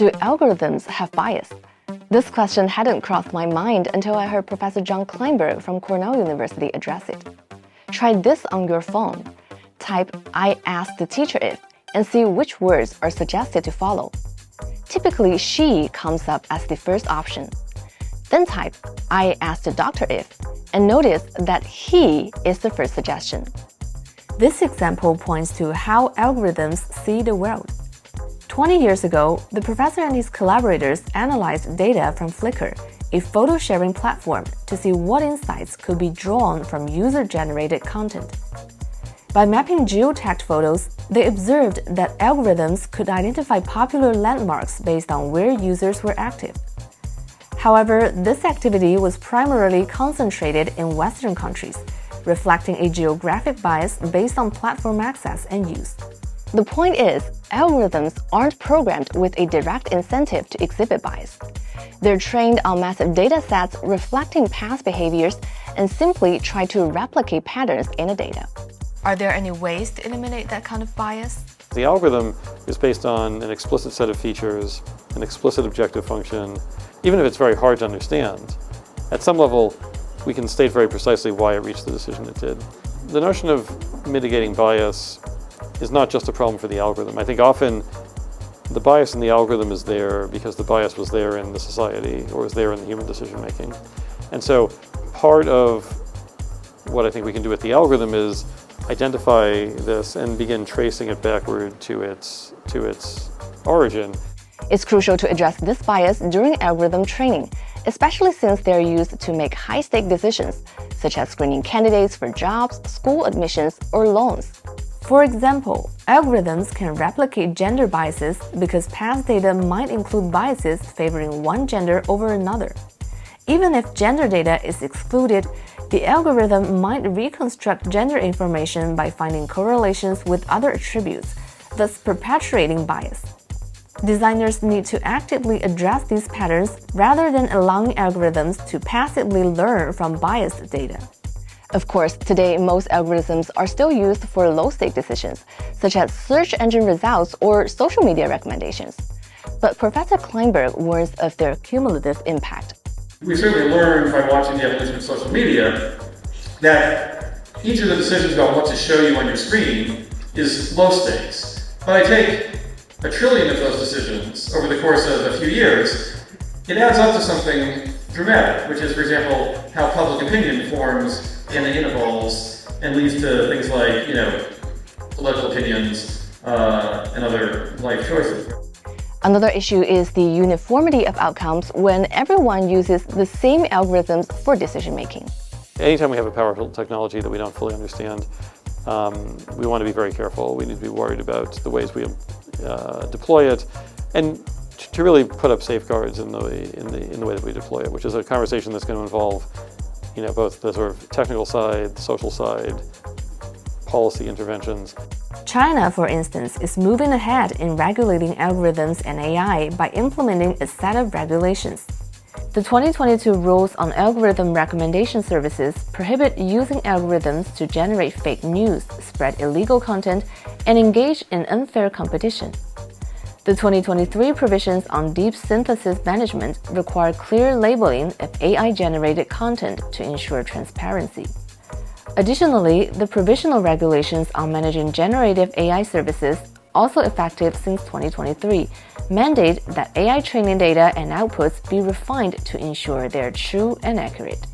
Do algorithms have bias? This question hadn't crossed my mind until I heard Professor Jon Kleinberg from Cornell University address it. Try this on your phone. Type "I asked the teacher if" and see which words are suggested to follow. Typically, "she" comes up as the first option. Then type "I asked the doctor if" and notice that "he" is the first suggestion. This example points to how algorithms see the world. 20 years ago, the professor and his collaborators analyzed data from Flickr, a photo-sharing platform, to see what insights could be drawn from user-generated content. By mapping geotagged photos, they observed that algorithms could identify popular landmarks based on where users were active. However, this activity was primarily concentrated in Western countries, reflecting a geographic bias based on platform access and use. The point is, algorithms aren't programmed with a direct incentive to exhibit bias. They're trained on massive data sets reflecting past behaviors and simply try to replicate patterns in the data. Are there any ways to eliminate that kind of bias? The algorithm is based on an explicit set of features, an explicit objective function, even if it's very hard to understand. At some level, we can state very precisely why it reached the decision it did. The notion of mitigating bias is not just a problem for the algorithm. I think often the bias in the algorithm is there because the bias was there in the society or is there in the human decision making. And so part of what I think we can do with the algorithm is identify this and begin tracing it backward to its origin. It's crucial to address this bias during algorithm training, especially since they're used to make high-stake decisions, such as screening candidates for jobs, school admissions, or loans. For example, algorithms can replicate gender biases because past data might include biases favoring one gender over another. Even if gender data is excluded, the algorithm might reconstruct gender information by finding correlations with other attributes, thus perpetuating bias. Designers need to actively address these patterns rather than allowing algorithms to passively learn from biased data. Of course, today most algorithms are still used for low-stake decisions, such as search engine results or social media recommendations. But Professor Kleinberg warns of their cumulative impact. We certainly learned by watching the evolution of social media that each of the decisions about what to show you on your screen is low stakes. But I take 1 trillion of those decisions over the course of a few years, it adds up to something dramatic, which is, for example, how public opinion forms in the intervals and leads to things like, political opinions and other life choices. Another issue is the uniformity of outcomes when everyone uses the same algorithms for decision-making. Anytime we have a powerful technology that we don't fully understand, we want to be very careful. We need to be worried about the ways we deploy it, and to really put up safeguards in the way that we deploy it, which is a conversation that's going to involve, both the sort of technical side, the social side, policy interventions. China, for instance, is moving ahead in regulating algorithms and AI by implementing a set of regulations. The 2022 rules on algorithm recommendation services prohibit using algorithms to generate fake news, spread illegal content, and engage in unfair competition. The 2023 provisions on deep synthesis management require clear labeling of AI-generated content to ensure transparency. Additionally, the provisional regulations on managing generative AI services, also effective since 2023, mandate that AI training data and outputs be refined to ensure they are true and accurate.